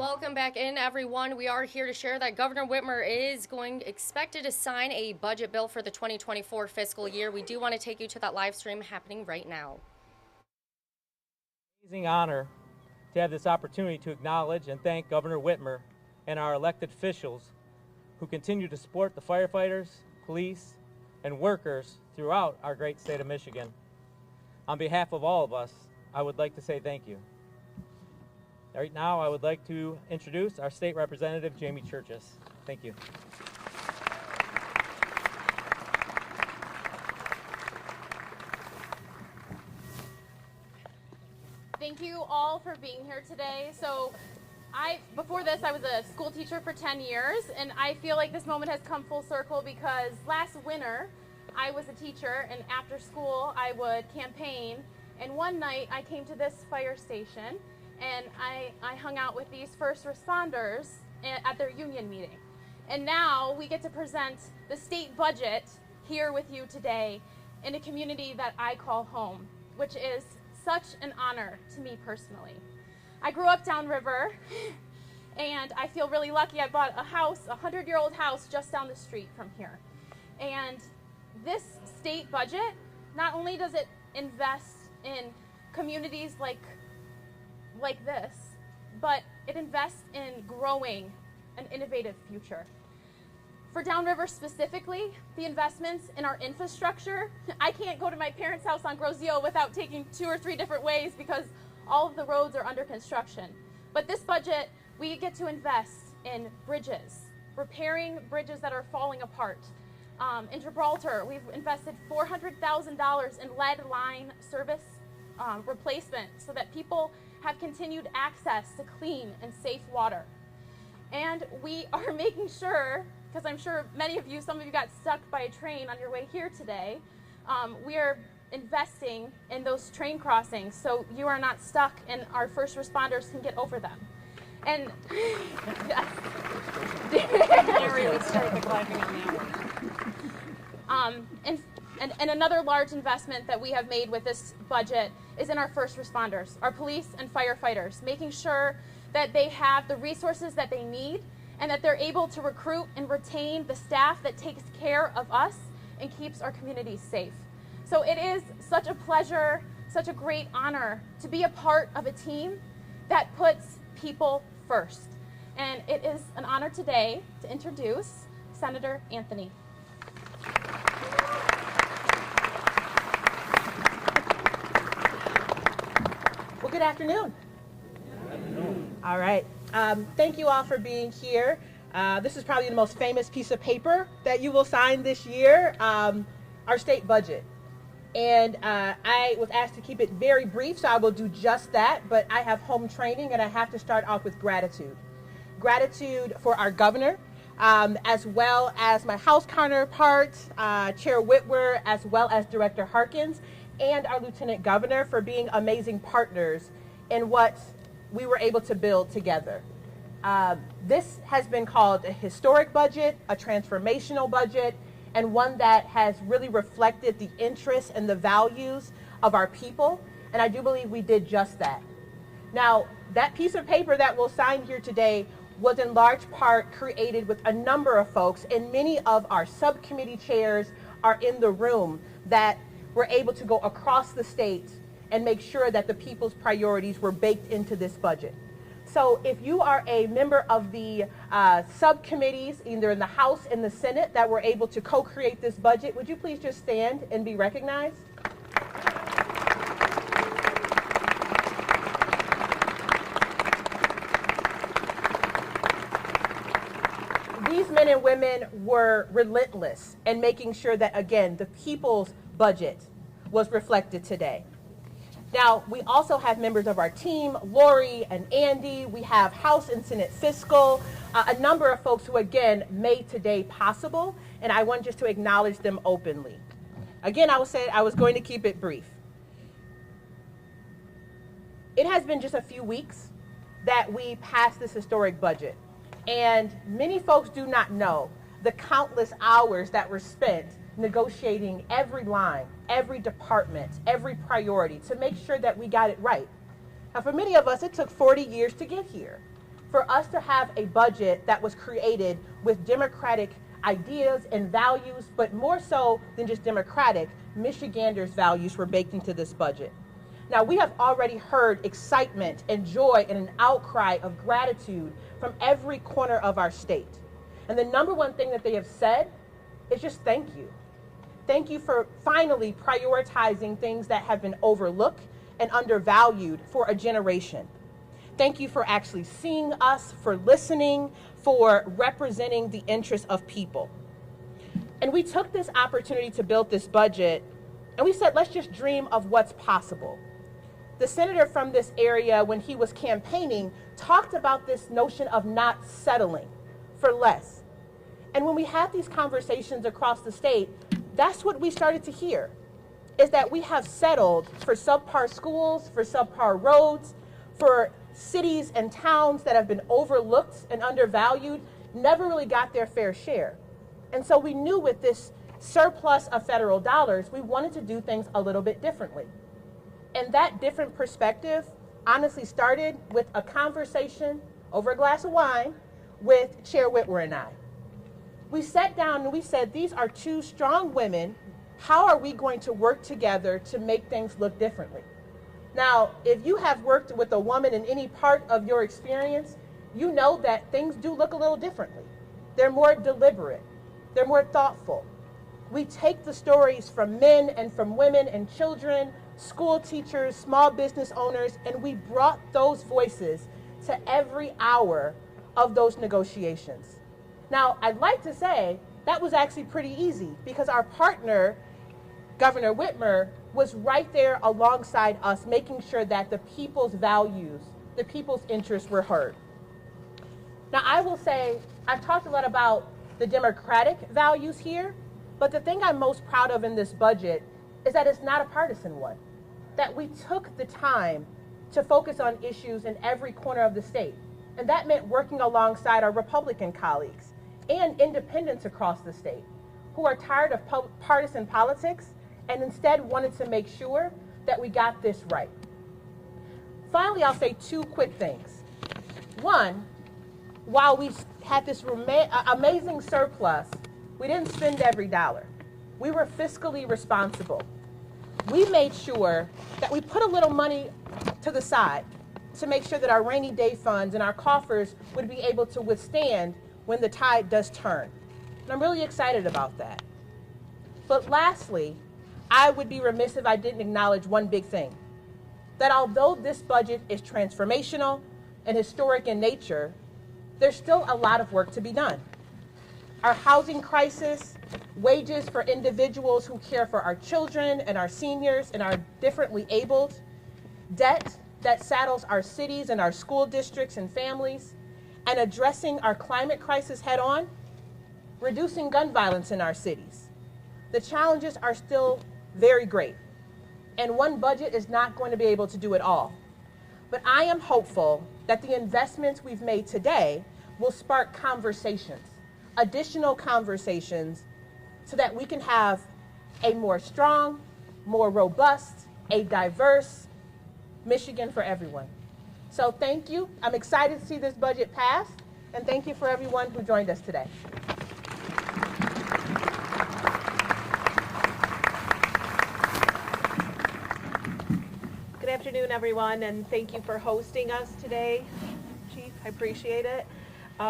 Welcome back in, everyone. We are here to share that Governor Whitmer is expected to sign a budget bill for the 2024 fiscal year. We do want to take you to that live stream happening right now. Amazing honor to have this opportunity to acknowledge and thank Governor Whitmer and our elected officials who continue to support the firefighters, police, and workers throughout our great state of Michigan. On behalf of all of us, I would like to say thank you. Right now, I would like to introduce our state representative, Jamie Churches. Thank you. Thank you all for being here today. So before this, I was a school teacher for 10 years, and I feel like this moment has come full circle because last winter, I was a teacher, and after school, I would campaign. And one night, I came to this fire station, and I hung out with these first responders at their union meeting. And now we get to present the state budget here with you today in a community that I call home, which is such an honor to me personally. I grew up downriver, and I feel really lucky. I bought a house, a 100-year-old house just down the street from here. And this state budget, not only does it invest in communities like this, but it invests in growing an innovative future. For Downriver specifically, the investments in our infrastructure, I can't go to my parents' house on Grosio without taking 2 or 3 different ways because all of the roads are under construction. But this budget, we get to invest in bridges, repairing bridges that are falling apart. In Gibraltar, we've invested $400,000 in lead line service replacement so that people have continued access to clean and safe water. And we are making sure, because I'm sure some of you got stuck by a train on your way here today, we are investing in those train crossings so you are not stuck and our first responders can get over them. And yes. Larry would start the clapping on that one. And another large investment that we have made with this budget is in our first responders, our police and firefighters, making sure that they have the resources that they need and that they're able to recruit and retain the staff that takes care of us and keeps our communities safe. So it is such a pleasure, such a great honor to be a part of a team that puts people first. And it is an honor today to introduce Senator Anthony. Well, good afternoon. All right. Thank you all for being here. This is probably the most famous piece of paper that you will sign this year, our state budget. And I was asked to keep it very brief, so I will do just that. But I have home training, and I have to start off with gratitude. Gratitude for our governor, as well as my House counterpart, Chair Whitmer, as well as Director Harkins, and our Lieutenant Governor for being amazing partners in what we were able to build together. This has been called a historic budget, a transformational budget, and one that has really reflected the interests and the values of our people, and I do believe we did just that. Now, that piece of paper that we'll sign here today was in large part created with a number of folks, and many of our subcommittee chairs are in the room that were able to go across the state and make sure that the people's priorities were baked into this budget. So if you are a member of the subcommittees, either in the House and the Senate, that were able to co-create this budget, would you please just stand and be recognized? These men and women were relentless in making sure that, again, the people's budget was reflected today. Now, we also have members of our team, Lori and Andy. We have House and Senate Fiscal, a number of folks who, again, made today possible, and I want just to acknowledge them openly. Again, I was going to keep it brief. It has been just a few weeks that we passed this historic budget, and many folks do not know the countless hours that were spent negotiating every line, every department, every priority to make sure that we got it right. Now, for many of us, it took 40 years to get here. for us to have a budget that was created with Democratic ideas and values, but more so than just Democratic, Michiganders' values were baked into this budget. Now, we have already heard excitement and joy and an outcry of gratitude from every corner of our state. And the number one thing that they have said is just thank you. Thank you for finally prioritizing things that have been overlooked and undervalued for a generation. Thank you for actually seeing us, for listening, for representing the interests of people. And we took this opportunity to build this budget, and we said, let's just dream of what's possible. The senator from this area, when he was campaigning, talked about this notion of not settling for less. And when we had these conversations across the state, that's what we started to hear, is that we have settled for subpar schools, for subpar roads, for cities and towns that have been overlooked and undervalued, never really got their fair share. And so we knew with this surplus of federal dollars, we wanted to do things a little bit differently. And that different perspective honestly started with a conversation over a glass of wine with Chair Whitmer and I. We sat down and we said, these are two strong women. How are we going to work together to make things look differently? Now, if you have worked with a woman in any part of your experience, you know that things do look a little differently. They're more deliberate. They're more thoughtful. We take the stories from men and from women and children, school teachers, small business owners, and we brought those voices to every hour of those negotiations. Now, I'd like to say that was actually pretty easy because our partner, Governor Whitmer, was right there alongside us, making sure that the people's values, the people's interests were heard. Now, I will say, I've talked a lot about the Democratic values here, but the thing I'm most proud of in this budget is that it's not a partisan one, that we took the time to focus on issues in every corner of the state. And that meant working alongside our Republican colleagues and independents across the state who are tired of partisan politics and instead wanted to make sure that we got this right. Finally, I'll say two quick things. One, while we had this amazing surplus, we didn't spend every dollar. We were fiscally responsible. We made sure that we put a little money to the side to make sure that our rainy day funds and our coffers would be able to withstand when the tide does turn. And I'm really excited about that. But lastly, I would be remiss if I didn't acknowledge one big thing, that although this budget is transformational and historic in nature, there's still a lot of work to be done. Our housing crisis, wages for individuals who care for our children and our seniors and our differently abled, debt that saddles our cities and our school districts and families, and addressing our climate crisis head on, reducing gun violence in our cities. The challenges are still very great, and one budget is not going to be able to do it all. But I am hopeful that the investments we've made today will spark conversations, additional conversations, so that we can have a more strong, more robust, a diverse Michigan for everyone. So thank you. I'm excited to see this budget pass, and thank you for everyone who joined us today. Good afternoon, everyone, and thank you for hosting us today, Chief. I appreciate it.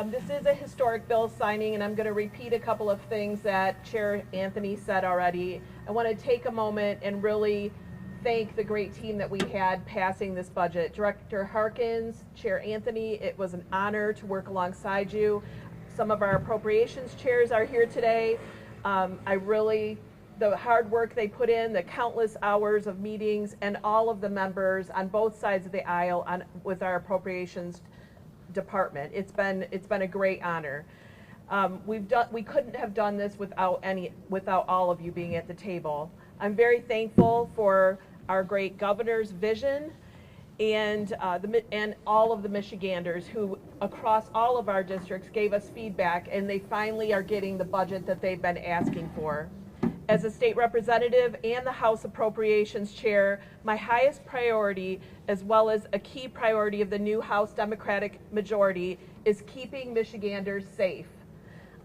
This is a historic bill signing, and I'm going to repeat a couple of things that Chair Anthony said already. I want to take a moment and really thank the great team that we had passing this budget. Director Harkins, Chair Anthony, it was an honor to work alongside you. Some of our appropriations chairs are here today. The hard work they put in, the countless hours of meetings, and all of the members on both sides of the aisle with our appropriations department. It's been a great honor. We couldn't have done this without all of you being at the table. I'm very thankful for our great governor's vision and all of the Michiganders who across all of our districts gave us feedback, and they finally are getting the budget that they've been asking for. As a state representative and the House Appropriations Chair, my highest priority, as well as a key priority of the new House Democratic majority, is keeping Michiganders safe.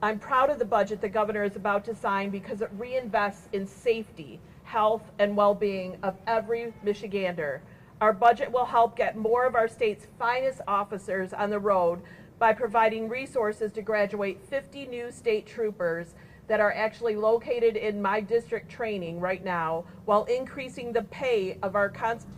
I'm proud of the budget the governor is about to sign because it reinvests in safety, health, and well-being of every Michigander. Our budget will help get more of our state's finest officers on the road by providing resources to graduate 50 new state troopers that are actually located in my district training right now, while increasing the pay of our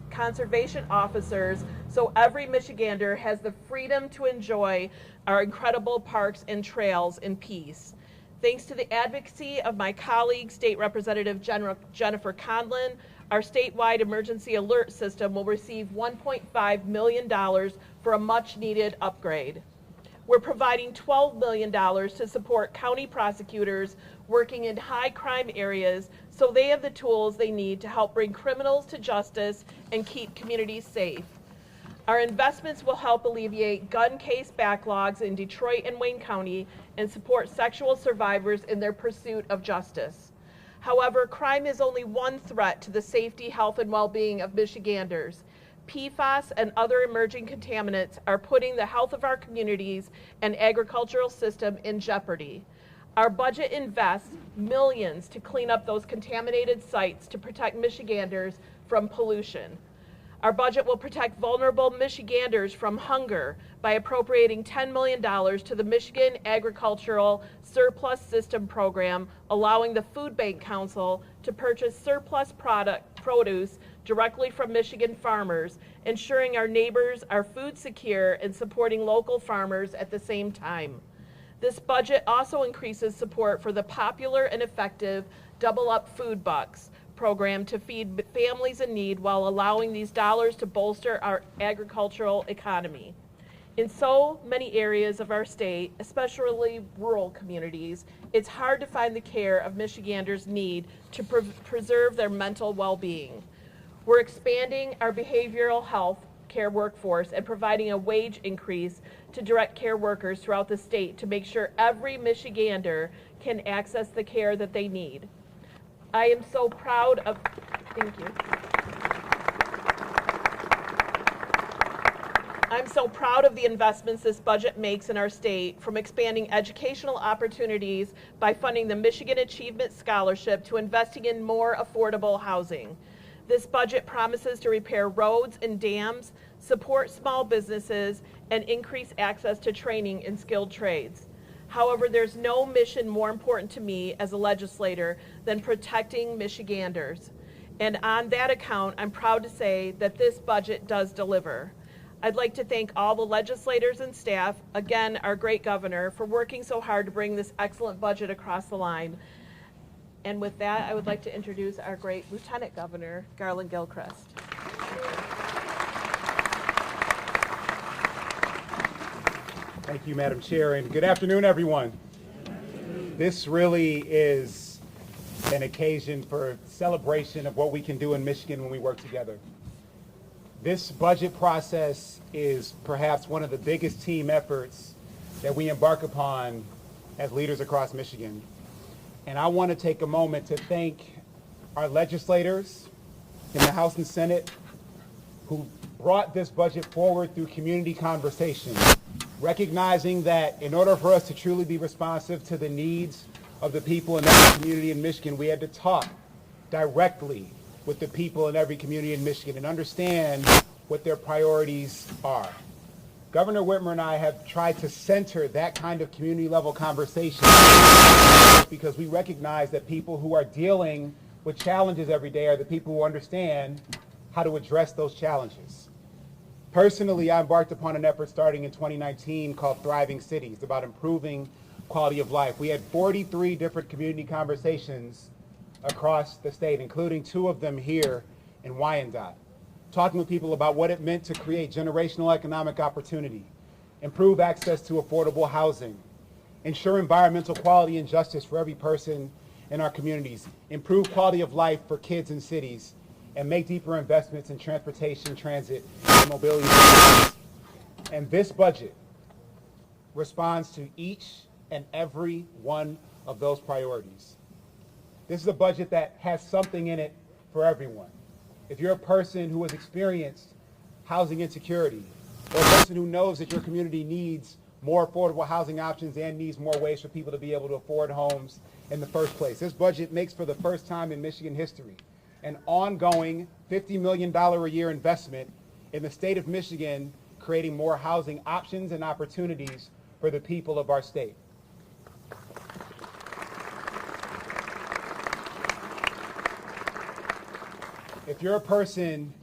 conservation officers so every Michigander has the freedom to enjoy our incredible parks and trails in peace. Thanks to the advocacy of my colleague, State Representative Jennifer Conlon, our statewide emergency alert system will receive $1.5 million for a much-needed upgrade. We're providing $12 million to support county prosecutors working in high crime areas so they have the tools they need to help bring criminals to justice and keep communities safe. Our investments will help alleviate gun case backlogs in Detroit and Wayne County and support sexual survivors in their pursuit of justice. However, crime is only one threat to the safety, health, and well-being of Michiganders. PFAS and other emerging contaminants are putting the health of our communities and agricultural system in jeopardy. Our budget invests millions to clean up those contaminated sites to protect Michiganders from pollution. Our budget will protect vulnerable Michiganders from hunger by appropriating $10 million to the Michigan Agricultural Surplus System Program, allowing the Food Bank Council to purchase surplus produce directly from Michigan farmers, ensuring our neighbors are food secure and supporting local farmers at the same time. This budget also increases support for the popular and effective Double Up Food Bucks program to feed families in need while allowing these dollars to bolster our agricultural economy. In so many areas of our state, especially rural communities, it's hard to find the care of Michiganders need to preserve their mental well-being. We're expanding our behavioral health care workforce and providing a wage increase to direct care workers throughout the state to make sure every Michigander can access the care that they need. I am so proud of, thank you. I'm so proud of the investments this budget makes in our state, from expanding educational opportunities by funding the Michigan Achievement Scholarship to investing in more affordable housing. This budget promises to repair roads and dams, support small businesses, and increase access to training in skilled trades. However, there's no mission more important to me as a legislator than protecting Michiganders. And on that account, I'm proud to say that this budget does deliver. I'd like to thank all the legislators and staff, again, our great governor, for working so hard to bring this excellent budget across the line. And with that, I would like to introduce our great Lieutenant Governor, Garland Gilchrist. Thank you, Madam Chair, and good afternoon, everyone. This really is an occasion for celebration of what we can do in Michigan when we work together. This budget process is perhaps one of the biggest team efforts that we embark upon as leaders across Michigan. And I want to take a moment to thank our legislators in the House and Senate who brought this budget forward through community conversation, recognizing that in order for us to truly be responsive to the needs of the people in every community in Michigan, we had to talk directly with the people in every community in Michigan and understand what their priorities are. Governor Whitmer and I have tried to center that kind of community level conversation because we recognize that people who are dealing with challenges every day are the people who understand how to address those challenges. Personally, I embarked upon an effort starting in 2019 called Thriving Cities, about improving quality of life. We had 43 different community conversations across the state, including 2 of them here in Wyandotte, talking with people about what it meant to create generational economic opportunity, improve access to affordable housing, ensure environmental quality and justice for every person in our communities, improve quality of life for kids in cities, and make deeper investments in transportation, transit, and mobility. And this budget responds to each and every one of those priorities. This is a budget that has something in it for everyone. If you're a person who has experienced housing insecurity, or a person who knows that your community needs more affordable housing options and needs more ways for people to be able to afford homes in the first place, this budget makes, for the first time in Michigan history, an ongoing $50 million a year investment in the state of Michigan, creating more housing options and opportunities for the people of our state. If you're a person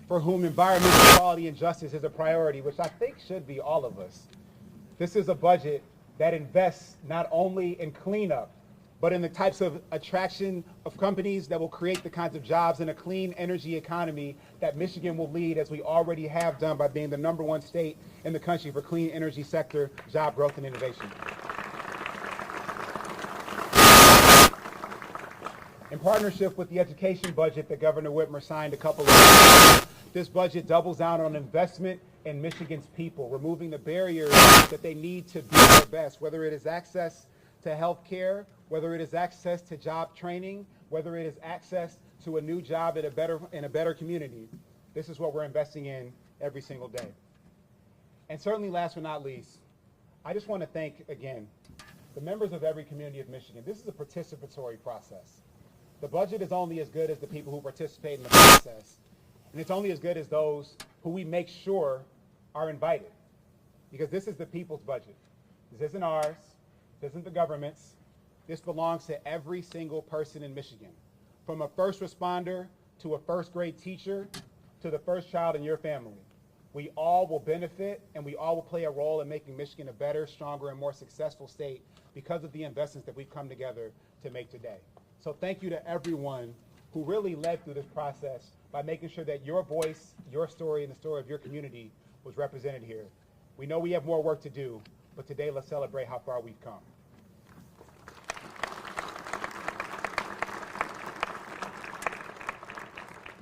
for whom environmental quality and justice is a priority, which I think should be all of us, this is a budget that invests not only in cleanup, but in the types of attraction of companies that will create the kinds of jobs in a clean energy economy that Michigan will lead, as we already have done by being the #1 state in the country for clean energy sector job growth and innovation. In partnership with the education budget that Governor Whitmer signed a couple of weeks ago, this budget doubles down on investment in Michigan's people, removing the barriers that they need to be their best, whether it is access to health care, whether it is access to job training, whether it is access to a new job in a better community. This is what we're investing in every single day. And certainly, last but not least, I just want to thank again the members of every community of Michigan. This is a participatory process. The budget is only as good as the people who participate in the process. And it's only as good as those who we make sure are invited. Because this is the people's budget. This isn't ours. This isn't the government's. This belongs to every single person in Michigan. From a first responder to a first grade teacher to the first child in your family. We all will benefit, and we all will play a role in making Michigan a better, stronger, and more successful state because of the investments that we've come together to make today. So thank you to everyone who really led through this process by making sure that your voice, your story, and the story of your community was represented here. We know we have more work to do, but today let's celebrate how far we've come.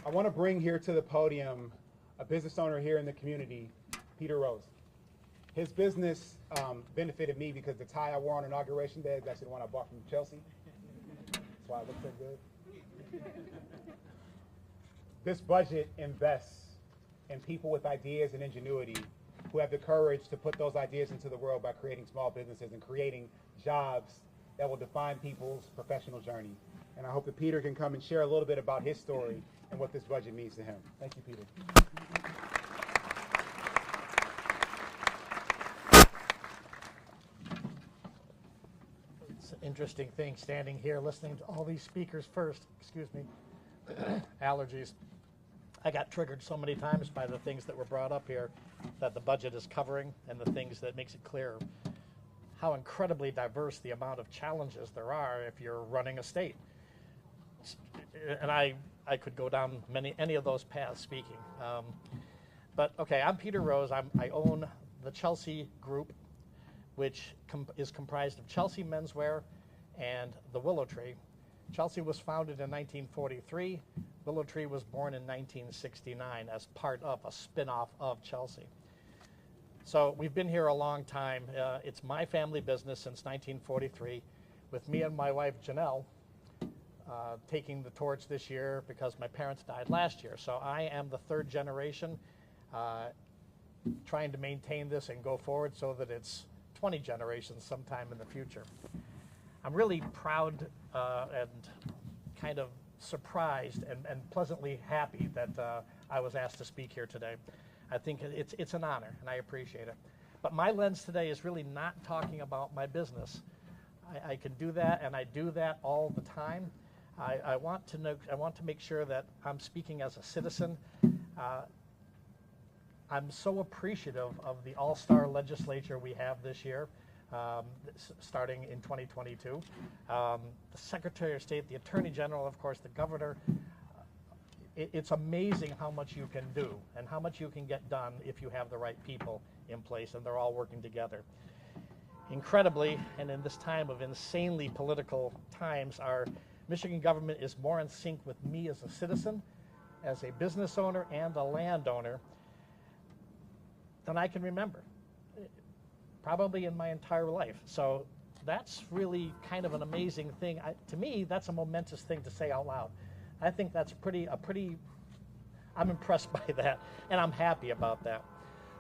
I want to bring here to the podium a business owner here in the community, Peter Rose. His business benefited me because the tie I wore on Inauguration Day is actually the one I bought from Chelsea. That's why I look so good. This budget invests in people with ideas and ingenuity who have the courage to put those ideas into the world by creating small businesses and creating jobs that will define people's professional journey. And I hope that Peter can come and share a little bit about his story and what this budget means to him. Thank you, Peter. It's an interesting thing standing here listening to all these speakers first. Excuse me. Allergies. I got triggered so many times by the things that were brought up here that the budget is covering, and the things that makes it clear how incredibly diverse the amount of challenges there are if you're running a state. And I could go down any of those paths speaking. But okay, I'm Peter Rose. I own the Chelsea Group, which is comprised of Chelsea Menswear and the Willow Tree. Chelsea was founded in 1943. Willow Tree was born in 1969 as part of a spin-off of Chelsea. So we've been here a long time. It's my family business since 1943, with me and my wife Janelle taking the torch this year because my parents died last year. So I am the third generation trying to maintain this and go forward so that it's 20 generations sometime in the future. I'm really proud and kind of surprised and pleasantly happy that I was asked to speak here today. I think it's an honor, and I appreciate it. But my lens today is really not talking about my business. I can do that, and I do that all the time. I want to make sure that I'm speaking as a citizen. I'm so appreciative of the all-star legislature we have this year, starting in 2022. The Secretary of State, the Attorney General, of course, the Governor. It's amazing how much you can do and how much you can get done if you have the right people in place and they're all working together. Incredibly, and in this time of insanely political times, our Michigan government is more in sync with me as a citizen, as a business owner, and a landowner than I can remember, probably in my entire life. So that's really kind of an amazing thing. To me, that's a momentous thing to say out loud. I think that's I'm impressed by that, and I'm happy about that.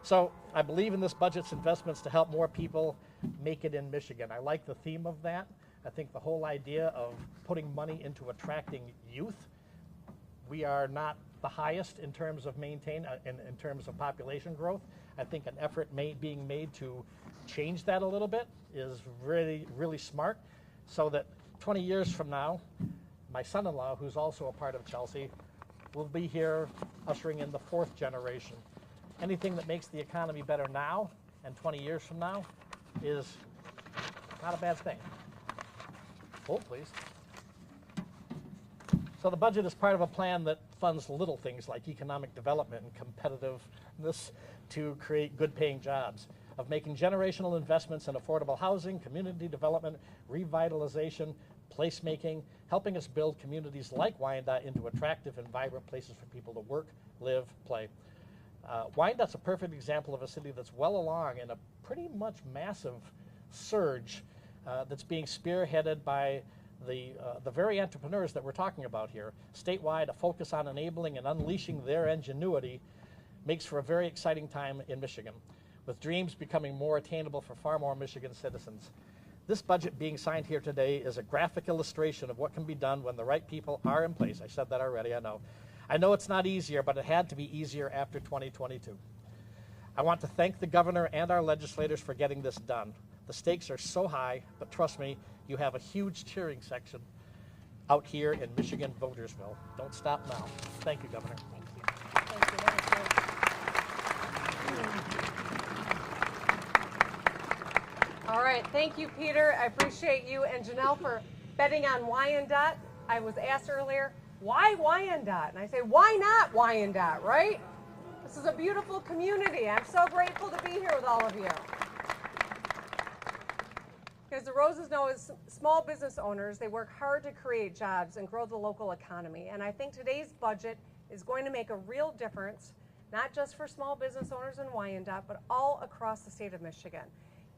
So I believe in this budget's investments to help more people make it in Michigan. I like the theme of that. I think the whole idea of putting money into attracting youth, we are not the highest in terms of in terms of population growth. I think an effort being made to change that a little bit is really, really smart, so that 20 years from now, my son-in-law, who's also a part of Chelsea, will be here ushering in the 4th generation. Anything that makes the economy better now and 20 years from now is not a bad thing. Hold, please. So the budget is part of a plan that funds little things like economic development and competitiveness to create good-paying jobs, of making generational investments in affordable housing, community development, revitalization, placemaking, helping us build communities like Wyandotte into attractive and vibrant places for people to work, live, play. Wyandott's a perfect example of a city that's well along in a pretty much massive surge that's being spearheaded by the very entrepreneurs that we're talking about here. Statewide, a focus on enabling and unleashing their ingenuity makes for a very exciting time in Michigan, with dreams becoming more attainable for far more Michigan citizens. This budget being signed here today is a graphic illustration of what can be done when the right people are in place. I said that already, I know. I know it's not easier, but it had to be easier after 2022. I want to thank the governor and our legislators for getting this done. The stakes are so high, but trust me, you have a huge cheering section out here in Michigan Votersville. Don't stop now. Thank you, Governor. Thank you. Thank you. That was great. All right, thank you, Peter. I appreciate you and Janelle for betting on Wyandotte. I was asked earlier, why Wyandotte? And I say, why not Wyandotte, right? This is a beautiful community. I'm so grateful to be here with all of you. As the Roses know, as small business owners, they work hard to create jobs and grow the local economy. And I think today's budget is going to make a real difference, not just for small business owners in Wyandotte, but all across the state of Michigan,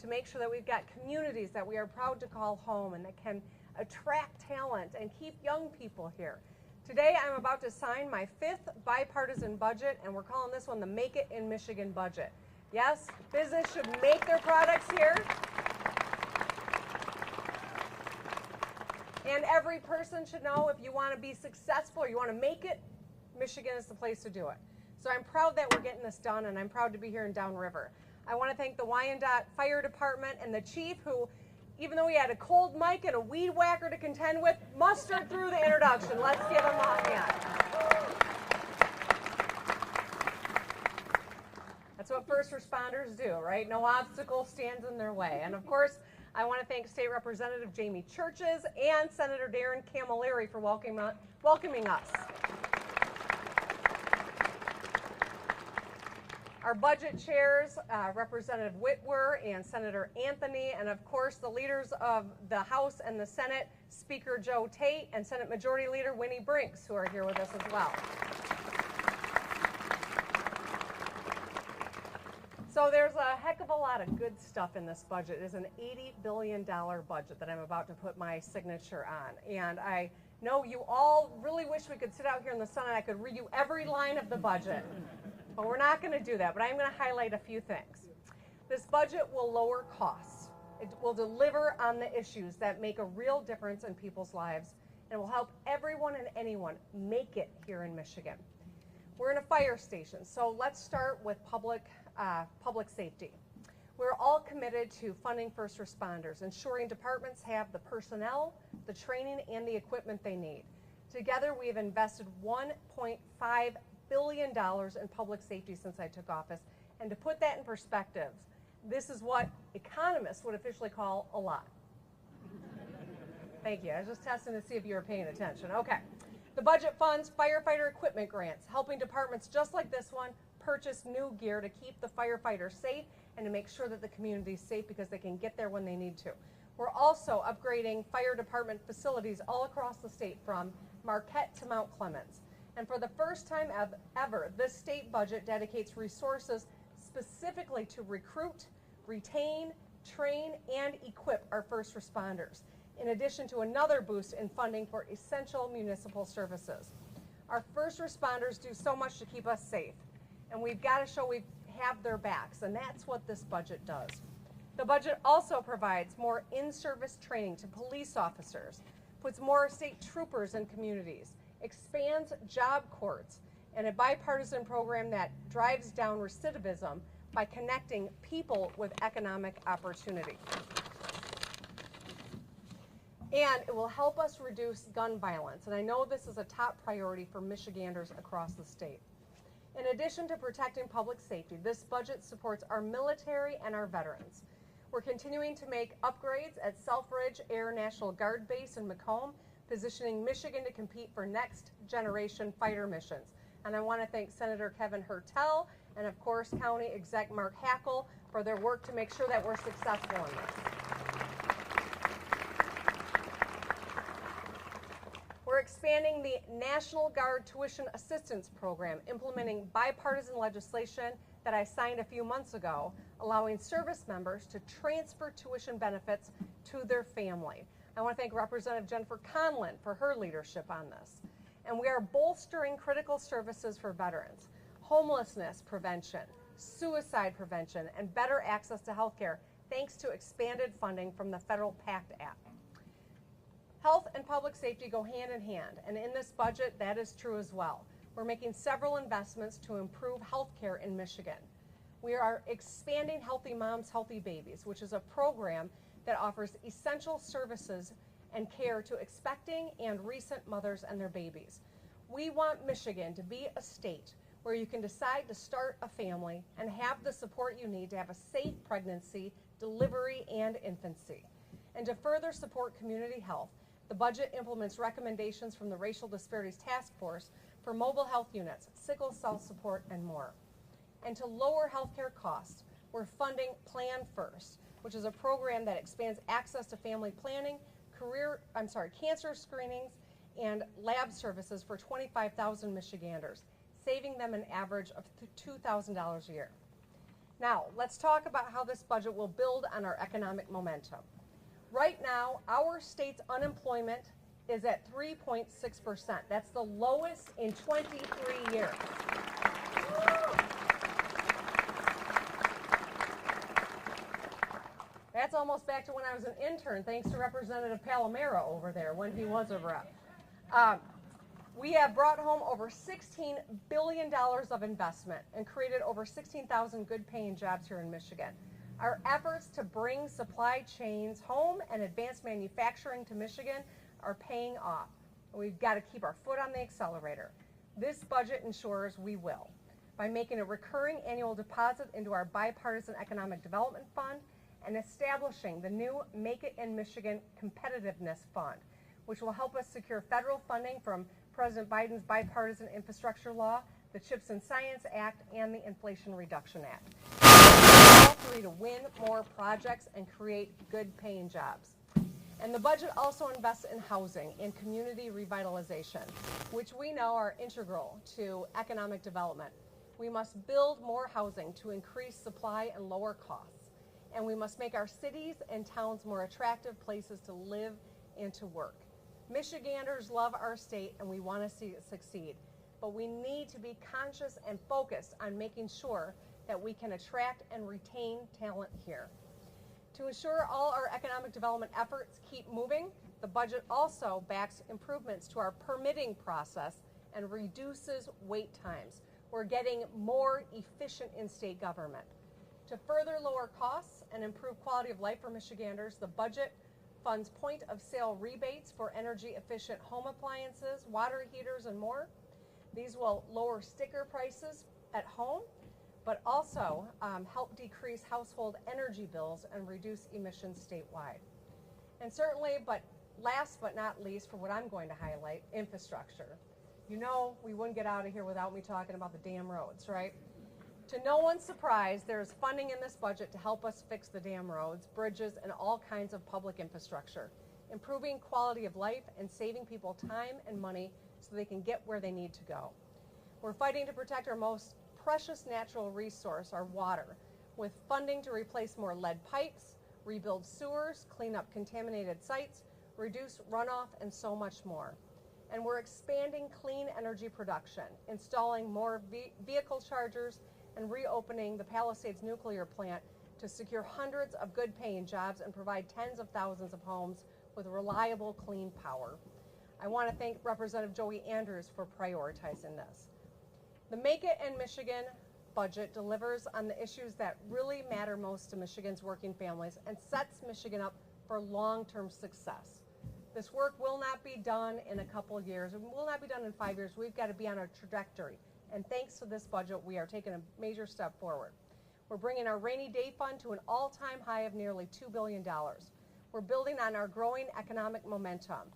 to make sure that we've got communities that we are proud to call home and that can attract talent and keep young people here. Today, I'm about to sign my 5th bipartisan budget, and we're calling this one the Make It in Michigan budget. Yes, business should make their products here. And every person should know, if you want to be successful or you want to make it, Michigan is the place to do it. So I'm proud that we're getting this done, and I'm proud to be here in Downriver. I want to thank the Wyandotte Fire Department and the chief, who, even though he had a cold mic and a weed whacker to contend with, mustered through the introduction. Let's give him a hand. That's what first responders do, right? No obstacle stands in their way. And of course, I want to thank State Representative Jamie Churches and Senator Darren Camilleri for welcoming us. Our budget chairs, Representative Whitmer and Senator Anthony, and of course the leaders of the House and the Senate, Speaker Joe Tate and Senate Majority Leader Winnie Brinks, who are here with us as well. So there's a heck of a lot of good stuff in this budget. It is an $80 billion budget that I'm about to put my signature on. And I know you all really wish we could sit out here in the sun and I could read you every line of the budget. But we're not going to do that, but I'm going to highlight a few things. This budget will lower costs. It will deliver on the issues that make a real difference in people's lives, and will help everyone and anyone make it here in Michigan. We're in a fire station, so let's start with public safety. We're all committed to funding first responders, ensuring departments have the personnel, the training, and the equipment they need. Together, we have invested $1.5 billion in public safety since I took office. And to put that in perspective, this is what economists would officially call a lot. Thank you. I was just testing to see if you were paying attention. Okay. The budget funds firefighter equipment grants, helping departments just like this one purchase new gear to keep the firefighters safe and to make sure that the community is safe because they can get there when they need to. We're also upgrading fire department facilities all across the state, from Marquette to Mount Clemens. And for the first time ever, this state budget dedicates resources specifically to recruit, retain, train, and equip our first responders, in addition to another boost in funding for essential municipal services. Our first responders do so much to keep us safe, and we've got to show we have their backs, and that's what this budget does. The budget also provides more in-service training to police officers, puts more state troopers in communities, expands job courts, and a bipartisan program that drives down recidivism by connecting people with economic opportunity. And it will help us reduce gun violence, and I know this is a top priority for Michiganders across the state. In addition to protecting public safety, this budget supports our military and our veterans. We're continuing to make upgrades at Selfridge Air National Guard Base in Macomb, positioning Michigan to compete for next generation fighter missions. And I want to thank Senator Kevin Hertel and, of course, County Exec Mark Hackle for their work to make sure that we're successful in this. We're expanding the National Guard Tuition Assistance Program, implementing bipartisan legislation that I signed a few months ago, allowing service members to transfer tuition benefits to their family. I want to thank Representative Jennifer Conlon for her leadership on this. And we are bolstering critical services for veterans, homelessness prevention, suicide prevention, and better access to health care, thanks to expanded funding from the Federal PACT Act. Health and public safety go hand in hand, and in this budget, that is true as well. We're making several investments to improve health care in Michigan. We are expanding Healthy Moms, Healthy Babies, which is a program that offers essential services and care to expecting and recent mothers and their babies. We want Michigan to be a state where you can decide to start a family and have the support you need to have a safe pregnancy, delivery, and infancy. And to further support community health, the budget implements recommendations from the Racial Disparities Task Force for mobile health units, sickle cell support, and more. And to lower healthcare costs, we're funding Plan First, which is a program that expands access to family planning, cancer screenings, and lab services for 25,000 Michiganders, saving them an average of $2,000 a year. Now, let's talk about how this budget will build on our economic momentum. Right now, our state's unemployment is at 3.6%. That's the lowest in 23 years. That's almost back to when I was an intern, thanks to Representative Palomero over there when he was a rep. We have brought home over $16 billion of investment and created over 16,000 good-paying jobs here in Michigan. Our efforts to bring supply chains home and advance manufacturing to Michigan are paying off. We've got to keep our foot on the accelerator. This budget ensures we will, by making a recurring annual deposit into our bipartisan economic development fund and establishing the new Make It in Michigan Competitiveness Fund, which will help us secure federal funding from President Biden's bipartisan infrastructure law, the CHIPS and Science Act, and the Inflation Reduction Act. All three to win more projects and create good-paying jobs. And the budget also invests in housing and community revitalization, which we know are integral to economic development. We must build more housing to increase supply and lower costs. And we must make our cities and towns more attractive places to live and to work. Michiganders love our state and we want to see it succeed. But we need to be conscious and focused on making sure that we can attract and retain talent here. To ensure all our economic development efforts keep moving, the budget also backs improvements to our permitting process and reduces wait times. We're getting more efficient in state government. To further lower costs and improve quality of life for Michiganders, the budget funds point-of-sale rebates for energy-efficient home appliances, water heaters, and more. These will lower sticker prices at home, but also help decrease household energy bills and reduce emissions statewide. And certainly, but last but not least, for what I'm going to highlight, infrastructure. You know we wouldn't get out of here without me talking about the damn roads, right? To no one's surprise, there's funding in this budget to help us fix the damn roads, bridges, and all kinds of public infrastructure, improving quality of life and saving people time and money so they can get where they need to go. We're fighting to protect our most precious natural resource, our water, with funding to replace more lead pipes, rebuild sewers, clean up contaminated sites, reduce runoff, and so much more. And we're expanding clean energy production, installing more vehicle chargers, and reopening the Palisades nuclear plant to secure hundreds of good-paying jobs and provide tens of thousands of homes with reliable, clean power. I want to thank Representative Joey Andrews for prioritizing this. The Make It in Michigan budget delivers on the issues that really matter most to Michigan's working families and sets Michigan up for long-term success. This work will not be done in a couple of years. It will not be done in 5 years. We've got to be on a trajectory. And thanks to this budget, we are taking a major step forward. We're bringing our rainy day fund to an all-time high of nearly $2 billion. We're building on our growing economic momentum,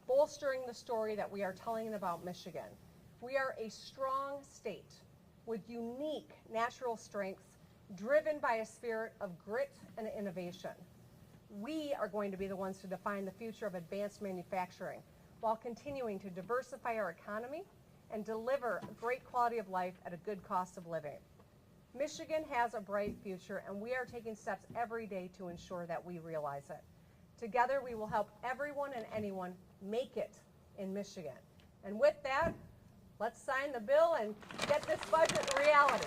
bolstering the story that we are telling about Michigan. We are a strong state with unique natural strengths driven by a spirit of grit and innovation. We are going to be the ones to define the future of advanced manufacturing while continuing to diversify our economy and deliver a great quality of life at a good cost of living. Michigan has a bright future, and we are taking steps every day to ensure that we realize it. Together, we will help everyone and anyone make it in Michigan. And with that, let's sign the bill and get this budget a reality.